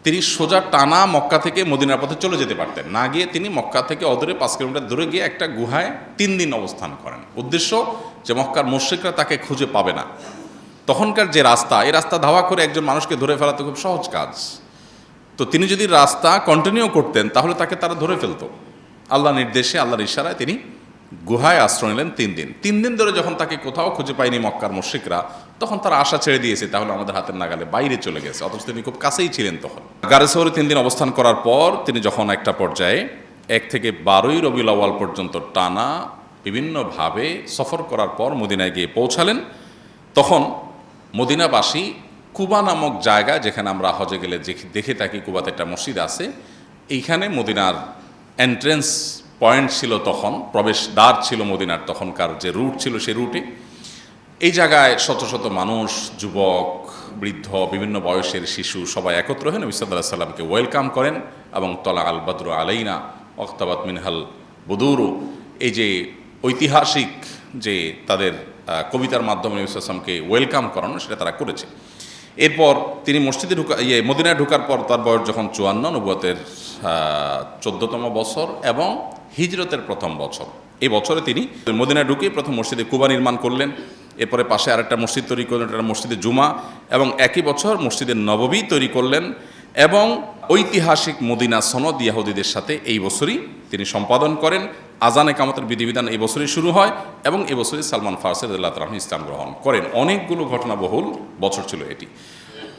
তিনি সোজা টানা মক্কা থেকে মদিনার পথে চলে যেতে পারতেন, না গিয়ে তিনি মক্কা থেকে অদূরে 5 কিলোমিটার দূরে গিয়ে একটা গুহায় 3 দিন অবস্থান করেন। উদ্দেশ্য যে মক্কার মুশরিকরা তাকে খুঁজে পাবে না। তখনকার যে রাস্তা, এই রাস্তা ধাওয়া করে একজন মানুষকে ধরে ফেলা তো খুব সহজ কাজ। তো তিনি যদি রাস্তা কন্টিনিউ করতেন তাহলে তাকে তারা ধরে ফেলতো। আল্লাহ নির্দেশে, আল্লাহর ইশারায় তিনি গুহায় আশ্রয় নিলেন 3 দিন। 3 দিন ধরে যখন তাকে কোথাও খুঁজে পায়নি মক্কার মুশরিকরা, তখন তারা আশা ছেড়ে দিয়েছে, তাহলে আমাদের হাতের নাগালে বাইরে চলে গেছে। অথচ তিনি খুব কাছেই ছিলেন তখন। গারে সৌরে 3 দিন অবস্থান করার পর তিনি যখন একটা পর্যায়ে 1 থেকে 12ই রবিউল আউয়াল পর্যন্ত টানা বিভিন্নভাবে সফর করার পর মদিনায় গিয়ে পৌঁছালেন, তখন মদিনাবাসী কুবা নামক জায়গা, যেখানে আমরা হজে গেলে দেখে থাকি কুবাতে একটা মসজিদ আছে, এইখানে মদিনার এন্ট্রেন্স পয়েন্ট ছিল, তখন প্রবেশ দ্বার ছিল মদিনার, তখনকার যে রুট ছিল সেই রুটে। এই জায়গায় শত শত মানুষ, যুবক, বৃদ্ধ, বিভিন্ন বয়সের শিশু সবাই একত্র হয়ে নবী সাল্লাল্লাহু আলাইহি ওয়াসাল্লামকে ওয়েলকাম করেন এবং তলা আল বদরু আলাইনা ওয়াক্তাবাত মিনহাল বুদুরু, এই যে ঐতিহাসিক যে তাদের কবিতার মাধ্যমে নবী সাল্লাল্লাহু আলাইহি ওয়াসাল্লামকে ওয়েলকাম করানো, সেটা তারা করেছে। এরপর তিনি মসজিদে মদিনায় ঢোকার পর তার বয়স যখন 54, নবুয়তের 14তম বছর এবং হিজরতের প্রথম বছর, এই বছরে তিনি মদিনায় ঢুকে প্রথম মসজিদে কুবা নির্মাণ করলেন। এরপরে পাশে আরেকটা মসজিদ তৈরি করলেন, এটা মসজিদে জুমা, এবং একই বছর মসজিদে নববী তৈরি করলেন। এবং ঐতিহাসিক মদিনা সনদ ইয়াহুদীদের সাথে এই বছরই তিনি সম্পাদন করেন। আজান একামতের বিধিবিধান এই বছরই শুরু হয় এবং এই বছরই সালমান ফারসি রাদিয়াল্লাহু তাআলা আনহু ইসলাম গ্রহণ করেন। অনেকগুলো ঘটনাবহুল বছর ছিল এটি।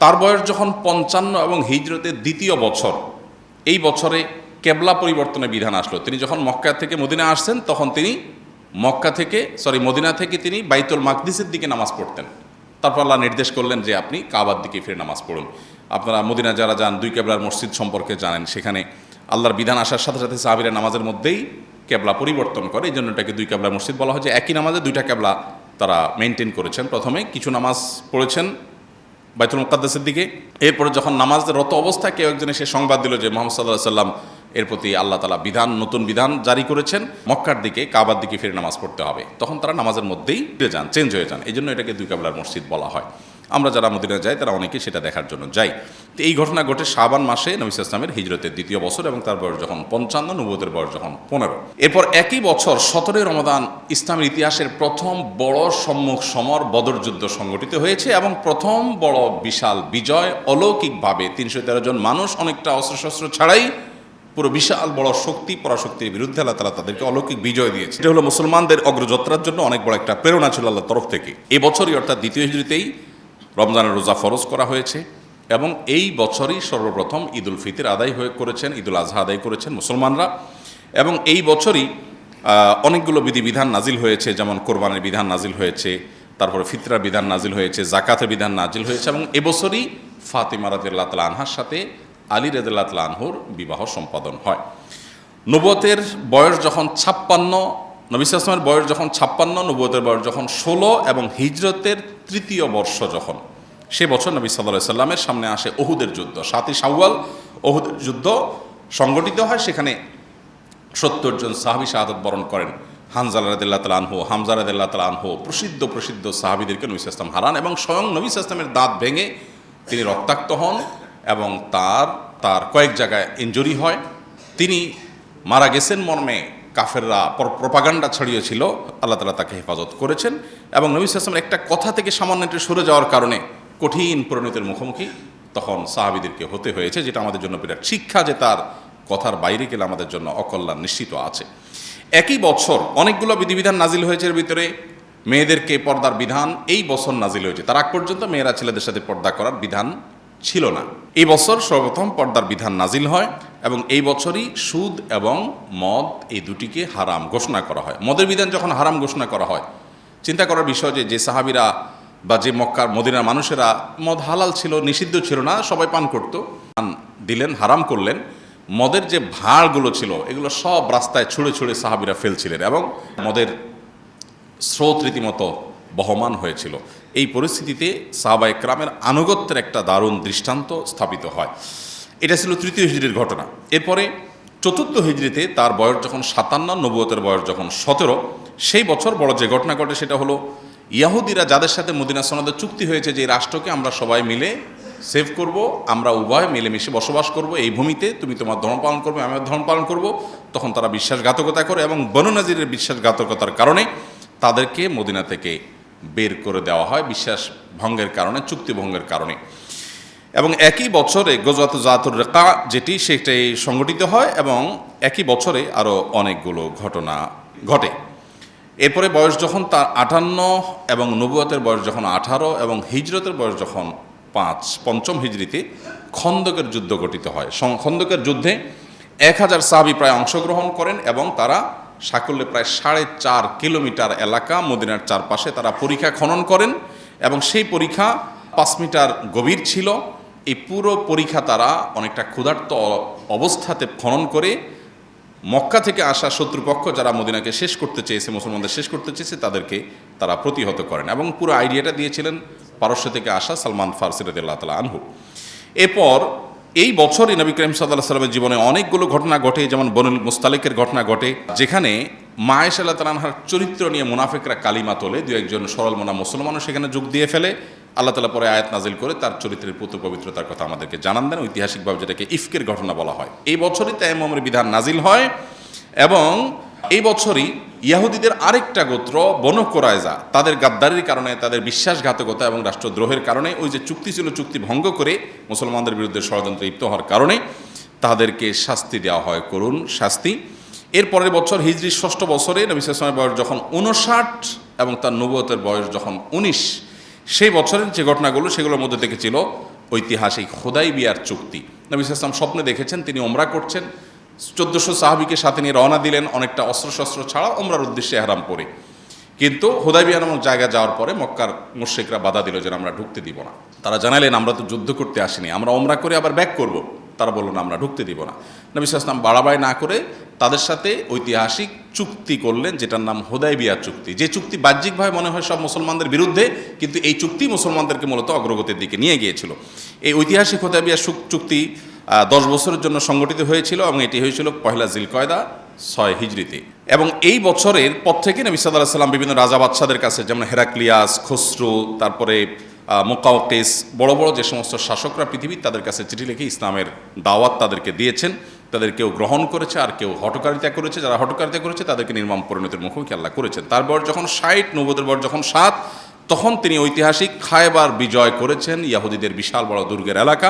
তার বয়স যখন 55 এবং হিজরতের 2য় বছর, এই বছরে কেবলা পরিবর্তনের বিধান আসলো। তিনি যখন মক্কা থেকে মদিনা আসছেন, তখন তিনি মদিনা থেকে তিনি বাইতুল মাকদিসের দিকে নামাজ পড়তেন। তারপর আল্লাহ নির্দেশ করলেন যে আপনি কাবার দিকে ফিরে নামাজ পড়ুন। আপনারা মদিনা যারা যান, 2 কেবলার মসজিদ সম্পর্কে জানেন। সেখানে আল্লাহর বিধান আসার সাথে সাথে সাহাবীরা নামাজের মধ্যেই কেবলা পরিবর্তন করে, এই জন্য এটাকে 2 কেবলার মসজিদ বলা হয়। যে একই নামাজে 2টা কেবলা তারা মেনটেন করেছেন। প্রথমে কিছু নামাজ পড়েছেন বাইতুল মুকাদ্দাসের দিকে, এরপরে যখন নামাজের রত অবস্থায় কেউ একজন এসে সংবাদ দিল যে মুহাম্মদ সাল্লাল্লাহু আলাইহি ওয়াসাল্লাম এর প্রতি আল্লাহ তাআলা নতুন বিধান জারি করেছেন, মক্কার দিকে কাবার দিকে ফিরে নামাজ পড়তে হবে, তখন তারা নামাজের মধ্যেই চেঞ্জ হয়ে যান। এই জন্য এটাকে 2 কেবলার মসজিদ বলা হয়। আমরা যারা মদিনায় যাই তারা অনেকেই সেটা দেখার জন্য যাই। তো এই ঘটনা ঘটে শাবান মাসে নবী সাল্লাল্লাহু আলাইহি ওয়াসাল্লামের হিজরতের 2য় বছর এবং তার বয়স যখন 55, নবুয়তের বয়স যখন 15। এরপর একই বছর 17 রমাদান ইসলামের ইতিহাসের প্রথম বড় সম্মুখ সমর বদর যুদ্ধ সংগঠিত হয়েছে এবং প্রথম বড় বিশাল বিজয়, অলৌকিকভাবে 313 জন মানুষ অনেকটা অস্ত্রশস্ত্র ছাড়াই পুরো বিশাল বড় শক্তি পরাশক্তির বিরুদ্ধে আল্লাহ তাআলা তাদেরকে অলৌকিক বিজয় দিয়েছে। এটা হলো মুসলমানদের অগ্রযাত্রার জন্য অনেক বড় একটা প্রেরণা ছিল আল্লাহর তরফ থেকে। এই বছরই অর্থাৎ 2য় হিজরিতেই রমজানের রোজা ফরজ করা হয়েছে এবং এই বছরই সর্বপ্রথম ঈদুল ফিতর আদায় করেছেন, ঈদুল আজহা আদায় করেছেন মুসলমানরা। এবং এই বছরই অনেকগুলো বিধিবিধান নাজিল হয়েছে, যেমন কোরবানির বিধান নাজিল হয়েছে, তারপরে ফিতরার বিধান নাজিল হয়েছে, জাকাতের বিধান নাজিল হয়েছে, এবং এবছরই ফাতিমা রাদিয়াল্লাহু তাআলা আনহার সাথে আলী রাদিয়াল্লাহু তাআলা আনহুর বিবাহ সম্পাদন হয়। নবুয়তের বয়স যখন 56, নবী সাল্লাল্লাহু আলাইহি ওয়াসাল্লামের বয়স যখন 56, নবুয়তের বয়স যখন 16 এবং হিজরতের 3য় বর্ষ যখন, সে বছর নবী সাল্লাল্লাহু আলাইহি ওয়াসাল্লামের সামনে আসে ওহুদের যুদ্ধ। 7ই শাওয়াল ওহুদের যুদ্ধ সংগঠিত হয়। সেখানে 70 জন সাহাবী শাহাদাত বরণ করেন। হানজালা রাদিয়াল্লাহু তাআলা আনহু, হামজা রাদিয়াল্লাহু তাআলা আনহু, প্রসিদ্ধ সাহাবীদেরকে নবী সাল্লাল্লাহু আলাইহি ওয়াসাল্লাম হারান, এবং স্বয়ং নবী সাল্লাল্লাহু আলাইহি ওয়াসাল্লামের দাঁত ভেঙে তিনি রক্তাক্ত হন এবং তার কয়েক জায়গায় ইনজুরি হয়। তিনি মারা গেছেন মর্মে কাফেররা প্রপাগান্ডা ছড়িয়েছিল, আল্লাহ তাআলা তাকে হেফাজত করেছেন, এবং নবী সাল্লাল্লাহু আলাইহি ওয়াসাল্লামের একটা কথা থেকে সামান্য একটু সরে যাওয়ার কারণে কঠিন পরিণতির মুখোমুখি তখন সাহাবীদেরকে হতে হয়েছে, যেটা আমাদের জন্য বিরাট শিক্ষা, যে তার কথার বাইরে গেলে আমাদের জন্য অকল্যাণ নিশ্চিত আছে। একই বছর অনেকগুলো বিধিবিধান নাজিল হয়েছে। এর ভিতরে মেয়েদেরকে পর্দার বিধান এই বছর নাজিল হয়েছে। তার আগ পর্যন্ত মেয়েরা ছেলেদের সাথে পর্দা করার বিধান ছিল না। এই বছর সর্বপ্রথম পর্দার বিধান নাজিল হয়, এবং এই বছরই সুদ এবং মদ এই দুটিকে হারাম ঘোষণা করা হয়। মদের বিধান যখন হারাম ঘোষণা করা হয়, চিন্তা করার বিষয় যে সাহাবীরা বা যে মক্কার মদিনার মানুষেরা, মদ হালাল ছিল, নিষিদ্ধ ছিল না, সবাই পান করত, দিলেন, হারাম করলেন। মদের যে ভাঁড়গুলো ছিল এগুলো সব রাস্তায় ছুঁড়ে ছুঁড়ে সাহাবীরা ফেলছিলেন, এবং মদের স্রোত রীতিমতো বহমান হয়েছিল। এই পরিস্থিতিতে সাহাবা একরামের আনুগত্যের একটা দারুণ দৃষ্টান্ত স্থাপিত হয়। এটা ছিল 3য় হিজরির ঘটনা। এরপরে 4র্থ হিজরিতে তার বয়স যখন 57, নবুয়তের বয়স যখন 17, সেই বছর বড় যে ঘটনা ঘটে সেটা হলো ইয়াহুদিরা যাদের সাথে মদিনা সনদে চুক্তি হয়েছে যে এই রাষ্ট্রকে আমরা সবাই মিলে সেভ করব, আমরা উভয় মিলেমিশে বসবাস করব, এই ভূমিতে তুমি তোমার ধর্ম পালন করবে, আমি আমার ধর্ম পালন করব, তখন তারা বিশ্বাসঘাতকতা করে, এবং বনু নাজিরের বিশ্বাসঘাতকতার কারণে তাদেরকে মদিনা থেকে বের করে দেওয়া হয়, বিশ্বাস ভঙ্গের কারণে, চুক্তি ভঙ্গের কারণে। এবং একই বছরে গজওয়াত জাতুর রিকা সেটাই সংগঠিত হয়, এবং একই বছরে আরও অনেকগুলো ঘটনা ঘটে। এরপরে বয়স যখন তার 58, এবং নবুয়তের বয়স যখন 18, এবং হিজরতের বয়স যখন 5ম হিজরিতে খন্দকের যুদ্ধ গঠিত হয়। খন্দকের যুদ্ধে 1000 সাহাবী প্রায় অংশগ্রহণ করেন, এবং তারা সাকল্যে প্রায় 4.5 কিলোমিটার এলাকা মদিনার চারপাশে তারা পরীক্ষা খনন করেন, এবং সেই পরীক্ষা 5 মিটার গভীর ছিল। এই পুরো পরীক্ষা তারা অনেকটা ক্ষুধার্ত অবস্থাতে খনন করে মক্কা থেকে আসা শত্রুপক্ষ যারা মদিনাকে শেষ করতে চেয়েছে, মুসলমানদের শেষ করতে চেয়েছে, তাদেরকে তারা প্রতিহত করেন, এবং পুরো আইডিয়াটা দিয়েছিলেন পারস্য থেকে আসা সালমান ফারসি রাদিয়াল্লাহু তাআলা আনহু। এরপর এই বছরই নবী করিম সাল্লাল্লাহু আলাইহি ওয়াসাল্লামের জীবনে অনেকগুলো ঘটনা ঘটে, যেমন বনুল মুস্তালিকের ঘটনা ঘটে, যেখানে মা আয়েশা রাদিয়াল্লাহু তাআলা আনহার চরিত্র নিয়ে মুনাফিকরা কালিমা তোলে, 2-1 সরল মনা মুসলমানও সেখানে যোগ দিয়ে ফেলে। আল্লাহ তাআলা পরে আয়াত নাজিল করে তার চরিত্রের পুত্র পবিত্রতার কথা আমাদেরকে জানান দেন, ঐতিহাসিকভাবে যেটাকে ইফকের ঘটনা বলা হয়। এই বছরই তায়াম্মুমের বিধান নাজিল হয়, এবং এই বছরই ইয়াহুদীদের আরেকটা গোত্র বনু কুরাইজা তাদের গাদ্দারির কারণে, তাদের বিশ্বাসঘাতকতা এবং রাষ্ট্রদ্রোহের কারণে, ওই যে চুক্তি ছিল চুক্তি ভঙ্গ করে মুসলমানদের বিরুদ্ধে ষড়যন্ত্রে লিপ্ত হওয়ার কারণে তাদেরকে শাস্তি দেওয়া হয়, করুণ শাস্তি। এর পরের বছর হিজরি 6ষ্ঠ বছরে নবী সাল্লাল্লাহু আলাইহি ওয়াসাল্লামের বয়স যখন 59 এবং তার নবুয়তের বয়স যখন 19, সেই বছরের যে ঘটনাগুলো সেগুলোর মধ্যে থেকে ছিল ঐতিহাসিক হুদাইবিয়ার চুক্তি। নবী সাল্লাল্লাহু আলাইহি ওয়াসাল্লাম স্বপ্নে দেখেছেন তিনি ওমরা করছেন, 1400 সাহাবীকে সাথে নিয়ে রওনা দিলেন, অনেকটা অস্ত্রশস্ত্র ছাড়া ওমরার উদ্দেশ্যে ইহরাম পরে। কিন্তু হুদাইবিয়া নামক জায়গা যাওয়ার পরে মক্কার মুশরিকরা বাধা দিল যে আমরা ঢুকতে দিব না। তারা জানালেন আমরা তো যুদ্ধ করতে আসিনি, আমরা ওমরা করে আবার ব্যাক করব। তারা বলল না, আমরা ঢুকতে দিব না। নবী সাল্লাল্লাহু আলাইহি ওয়াসাল্লাম বাড়াবাড়ি না করে তাদের সাথে ঐতিহাসিক চুক্তি করলেন, যেটার নাম হুদাইবিয়া চুক্তি। যে চুক্তি বাহ্যিকভাবে মনে হয় সব মুসলমানদের বিরুদ্ধে, কিন্তু এই চুক্তি মুসলমানদেরকে মূলত অগ্রগতির দিকে নিয়ে গিয়েছিল। এই ঐতিহাসিক হুদাইবিয়া চুক্তি 10 বছরের জন্য সংগঠিত হয়েছিল, এবং এটি হয়েছিল 1 জিলকয়দা 6 হিজরিতে। এবং এই বছরের পর থেকে নবী সাল্লাল্লাহু আলাইহি ওয়াসাল্লাম বিভিন্ন রাজা বাদশাদের কাছে, যেমন হেরাক্লিয়াস, খসরু, তারপরে মুকাওকিস, বড় বড় যে সমস্ত শাসকরা পৃথিবীর, তাদের কাছে চিঠি লিখে ইসলামের দাওয়াত তাদেরকে দিয়েছেন। তাদের কেউ গ্রহণ করেছে, আর কেউ হঠকারিতা করেছে। যারা হঠকারিতা করেছে তাদেরকে নির্মম পরিণতির মুখোমুখি আল্লাহ করেছেন। তার বয়স যখন 60, নবুয়তের বয়স যখন 7, তখন তিনি ঐতিহাসিক খায়বার বিজয় করেছেন, ইয়াহুদীদের বিশাল বড় দুর্গের এলাকা।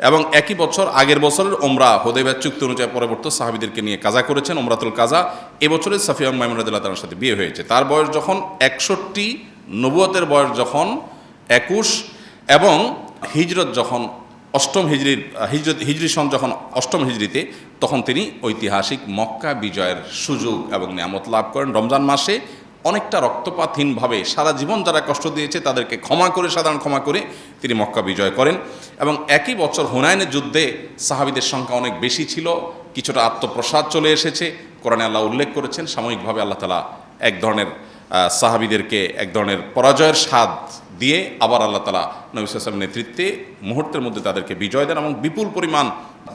এবং একই বছর আগের বছরের ওমরা হুদাইবিয়া চুক্তি অনুযায়ী পরবর্তী সাহাবীদেরকে নিয়ে কাজা করেছেন, ওমরাতুল কাজা। এবছরে সাফিয়া মাইমুনা রাদিয়াল্লাহু তাআলার সাথে বিয়ে হয়েছে। তার বয়স যখন 61, নবুয়তের বয়স যখন 21, এবং হিজরত যখন 8ম হিজরি সন যখন 8ম হিজরিতে তখন তিনি ঐতিহাসিক মক্কা বিজয়ের সুযোগ এবং নিয়ামত লাভ করেন। রমজান মাসে অনেকটা রক্তপাতহীনভাবে সারা জীবন যারা কষ্ট দিয়েছে তাদেরকে সাধারণ ক্ষমা করে তিনি মক্কা বিজয় করেন। এবং একই বছর হুনাইনের যুদ্ধে সাহাবীদের সংখ্যা অনেক বেশি ছিল, কিছুটা আত্মপ্রসাদ চলে এসেছে। কোরআনে আল্লাহ উল্লেখ করেছেন সাময়িকভাবে আল্লাহ তাআলা এক ধরনের সাহাবীদেরকে এক ধরনের পরাজয়ের স্বাদ দিয়ে আবার আল্লাহ তাআলা নবী সাল্লাল্লাহু আলাইহি ওয়াসাল্লামের নেতৃত্বে মুহূর্তের মধ্যে তাদেরকে বিজয় দেন এবং বিপুল পরিমাণ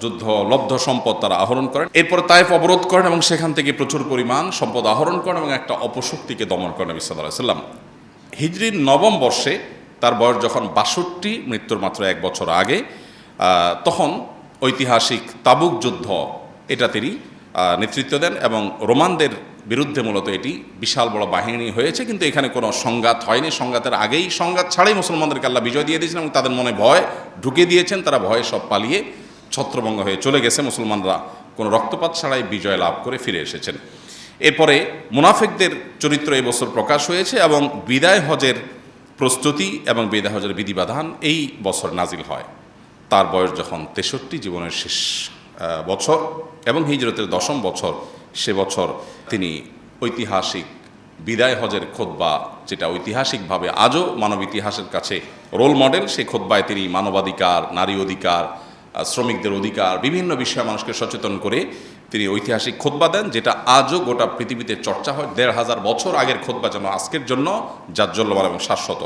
যুদ্ধ লব্ধ সম্পদ তারা আহরণ করেন। এরপর তায়েফ অবরোধ করেন এবং সেখান থেকে প্রচুর পরিমাণ সম্পদ আহরণ করেন এবং একটা অপশক্তিকে দমন করেন নবী সাল্লাল্লাহু আলাইহি ওয়াসাল্লাম। হিজরির নবম বর্ষে তার বয়স যখন ৬২, মৃত্যুর মাত্র এক বছর আগে, তখন ঐতিহাসিক তাবুক যুদ্ধ এটা তিনি নেতৃত্ব দেন এবং রোমানদের বিরুদ্ধে মূলত এটি বিশাল বড় বাহিনী হয়েছে, কিন্তু এখানে কোনো সংঘাত হয়নি। সংঘাতের আগেই, সংঘাত ছাড়াই মুসলমানদেরকে আল্লাহ বিজয় দিয়ে দিয়েছেন এবং তাদের মনে ভয় ঢুকিয়ে দিয়েছেন। তারা ভয়ে সব পালিয়ে ছত্রভঙ্গ হয়ে চলে গেছে। মুসলমানরা কোনো রক্তপাত ছাড়াই বিজয় লাভ করে ফিরে এসেছেন। এরপরে মুনাফিকদের চরিত্র এই বছর প্রকাশ হয়েছে এবং বিদায় হজের প্রস্তুতি এবং বিদায় হজের বিধিবিধান এই বছর নাজিল হয়। তার বয়স যখন ৬৩, জীবনের শেষ বছর এবং হিজরতের ১০ম বছর, সে বছর তিনি ঐতিহাসিক বিদায় হজের খুতবা, যেটা ঐতিহাসিকভাবে আজও মানব ইতিহাসের কাছে রোল মডেল, সেই খুতবায় তিনি মানবাধিকার, নারী অধিকার, শ্রমিকদের অধিকার, বিভিন্ন বিষয়ে মানুষকে সচেতন করে তিনি ঐতিহাসিক খুতবা দেন, যেটা আজও গোটা পৃথিবীতে চর্চা হয়। ১৫০০ বছর আগের খুতবা যেন আজকের জন্য জাজ্জল্যমান এবং শাশ্বত।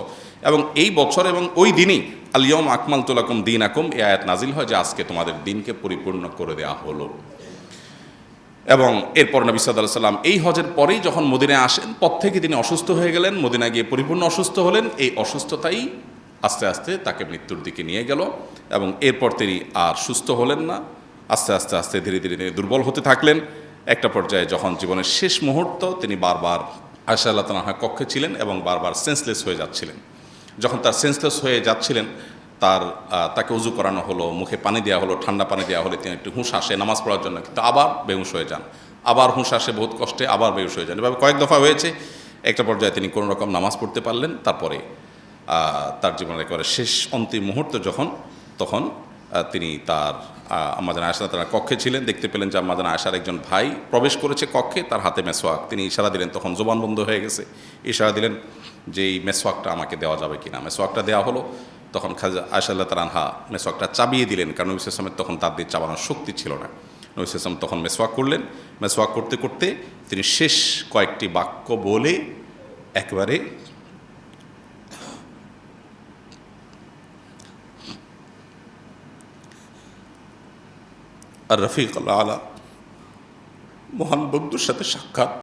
এবং এই বছর এবং ওই দিনই আল-ইয়াউমা আকমালতু লাকুম দীনাকুম এই আয়াত নাজিল হয় যে আজকে তোমাদের দিনকে পরিপূর্ণ করে দেওয়া হলো। এবং এরপর নবী সাল্লাল্লাহু আলাইহি ওয়াসাল্লাম এই হজের পরেই যখন মদিনায় আসেন, পর থেকে তিনি অসুস্থ হয়ে গেলেন, মদিনায় গিয়ে পরিপূর্ণ অসুস্থ হলেন। এই অসুস্থতাই আস্তে আস্তে তাকে মৃত্যুর দিকে নিয়ে গেল এবং এরপর তিনি আর সুস্থ হলেন না। আস্তে আস্তে আস্তে ধীরে ধীরে তিনি দুর্বল হতে থাকলেন। একটা পর্যায়ে যখন জীবনের শেষ মুহূর্ত, তিনি বারবার আয়েশা রাদিয়াল্লাহু তাআলা আনহা কক্ষে ছিলেন এবং বারবার সেন্সলেস হয়ে যাচ্ছিলেন। যখন তার সেন্সলেস হয়ে যাচ্ছিলেন, তাকে উজু করানো হলো, মুখে পানি দেওয়া হলো, ঠান্ডা পানি দেওয়া হলে তিনি একটু হুঁশ আসে নামাজ পড়ার জন্য, কিন্তু আবার বেহুশ হয়ে যান, আবার হুঁশ আসে বহুত কষ্টে, আবার বেহুশ হয়ে যান। এভাবে কয়েক দফা হয়েছে। একটা পর্যায়ে তিনি কোনো রকম নামাজ পড়তে পারলেন। তারপরে তার জীবনের একেবারে শেষ অন্তিম মুহূর্ত তখন তিনি তার আম্মা জান আয়েশা তার কক্ষে ছিলেন, দেখতে পেলেন যে আম্মা জান আয়েশার একজন ভাই প্রবেশ করেছে কক্ষে, তার হাতে মেসওয়াক। তিনি ইশারা দিলেন, তখন জবান বন্ধ হয়ে গেছে, ইশারা দিলেন যে এই মেসওয়াকটা আমাকে দেওয়া যাবে কিনা। মেসওয়াকটা দেওয়া হলো। তখন খাজা আয়েশা রাদিয়াল্লাহু তাআলা আনহা মেসওয়াকটা চাবিয়ে দিলেন, কারণ নবী সাল্লাল্লাহু আলাইহি ওয়াসাল্লামের তখন দাঁত দিয়ে চাবানোর শক্তি ছিল না। নবী সাল্লাল্লাহু আলাইহি ওয়াসাল্লাম তখন মেসওয়াক করলেন। মেসওয়াক করতে করতে তিনি শেষ কয়েকটি বাক্য বলে একবারে আর রফিক আল আলা মহান বন্ধুর সাথে সাক্ষাৎ